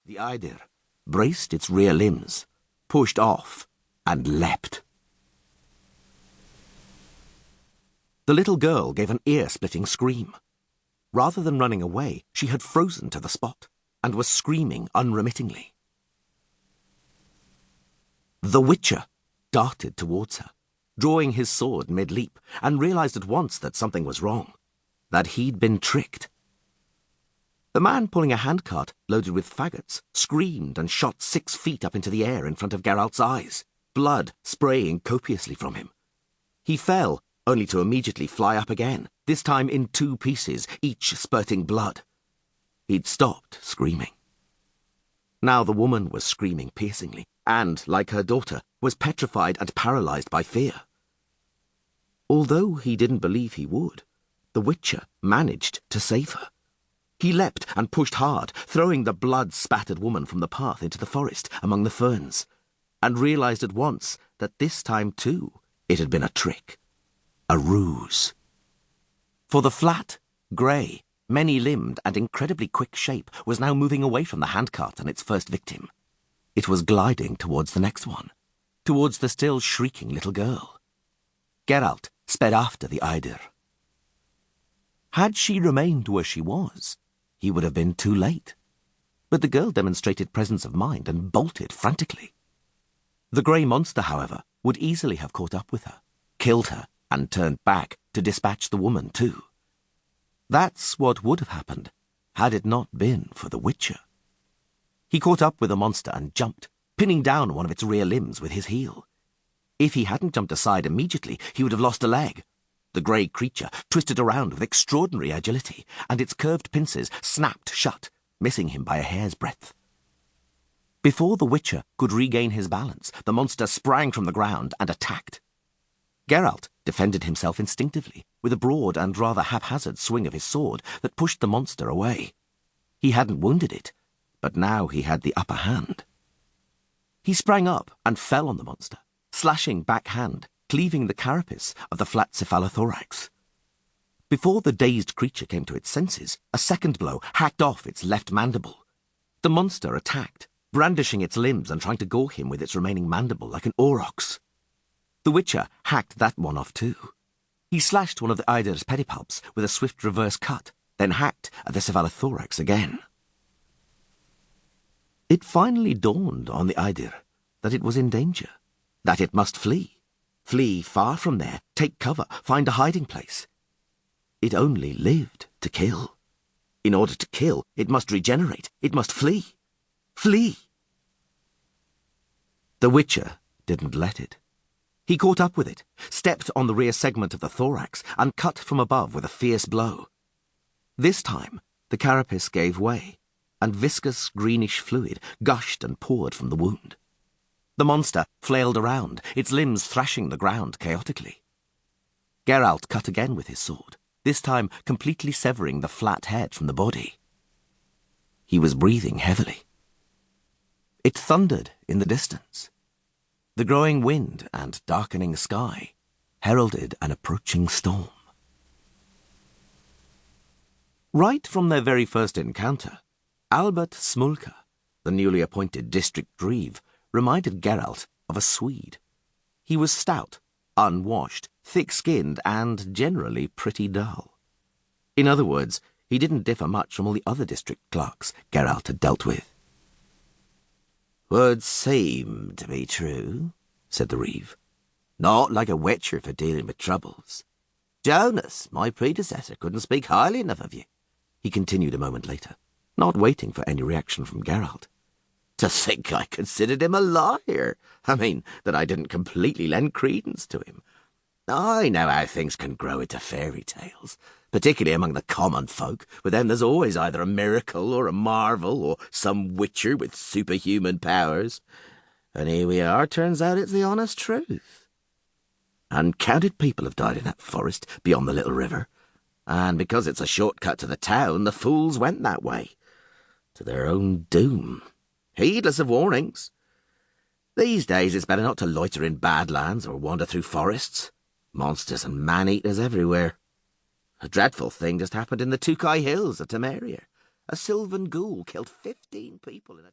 The eider braced its rear limbs, pushed off, and leapt. The little girl gave an ear-splitting scream. Rather than running away, she had frozen to the spot, and was screaming unremittingly. The Witcher darted towards her, drawing his sword mid-leap, and realized at once that something was wrong, that he'd been tricked. The man pulling a handcart loaded with faggots screamed and shot 6 feet up into the air in front of Geralt's eyes, blood spraying copiously from him. He fell, only to immediately fly up again, this time in 2 pieces, each spurting blood. He'd stopped screaming. Now the woman was screaming piercingly, and, like her daughter, was petrified and paralyzed by fear. Although he didn't believe he would, the Witcher managed to save her. He leapt and pushed hard, throwing the blood-spattered woman from the path into the forest among the ferns, and realized at once that this time, too, it had been a trick, a ruse. For the flat, grey, many-limbed and incredibly quick shape was now moving away from the handcart and its first victim. It was gliding towards the next one, towards the still shrieking little girl. Geralt sped after the eider. Had she remained where she was, he would have been too late. But the girl demonstrated presence of mind and bolted frantically. The grey monster, however, would easily have caught up with her, killed her, and turned back to dispatch the woman too. That's what would have happened, had it not been for the Witcher. He caught up with the monster and jumped, pinning down one of its rear limbs with his heel. If he hadn't jumped aside immediately, he would have lost a leg. The grey creature twisted around with extraordinary agility, and its curved pincers snapped shut, missing him by a hair's breadth. Before the Witcher could regain his balance, the monster sprang from the ground and attacked. Geralt defended himself instinctively, with a broad and rather haphazard swing of his sword that pushed the monster away. He hadn't wounded it, but now he had the upper hand. He sprang up and fell on the monster, slashing backhand, cleaving the carapace of the flat cephalothorax. Before the dazed creature came to its senses, a second blow hacked off its left mandible. The monster attacked, brandishing its limbs and trying to gore him with its remaining mandible like an aurochs. The Witcher hacked that one off too. He slashed one of the eider's pedipalps with a swift reverse cut, then hacked at the cephalothorax again. It finally dawned on the eider that it was in danger, that it must flee. Flee far from there, take cover, find a hiding place. It only lived to kill. In order to kill, it must regenerate, it must flee. Flee! The Witcher didn't let it. He caught up with it, stepped on the rear segment of the thorax, and cut from above with a fierce blow. This time, the carapace gave way, and viscous greenish fluid gushed and poured from the wound. The monster flailed around, its limbs thrashing the ground chaotically. Geralt cut again with his sword, this time completely severing the flat head from the body. He was breathing heavily. It thundered in the distance. The growing wind and darkening sky heralded an approaching storm. Right from their very first encounter, Albert Smulka, the newly appointed district reeve, reminded Geralt of a Swede. He was stout, unwashed, thick-skinned, and generally pretty dull. In other words, he didn't differ much from all the other district clerks Geralt had dealt with. "Would seem to be true," said the reeve. "Not like a Witcher for dealing with troubles. Jonas, my predecessor, couldn't speak highly enough of you," he continued a moment later, not waiting for any reaction from Geralt. "To think I considered him a liar. I mean, that I didn't completely lend credence to him. I know how things can grow into fairy tales, particularly among the common folk. With them there's always either a miracle or a marvel or some witcher with superhuman powers. And here we are, turns out it's the honest truth. Uncounted people have died in that forest beyond the little river, and because it's a shortcut to the town, the fools went that way, to their own doom, heedless of warnings. These days it's better not to loiter in badlands or wander through forests. Monsters and man-eaters everywhere. A dreadful thing just happened in the Tukai Hills of Temeria. A sylvan ghoul killed 15 people in a...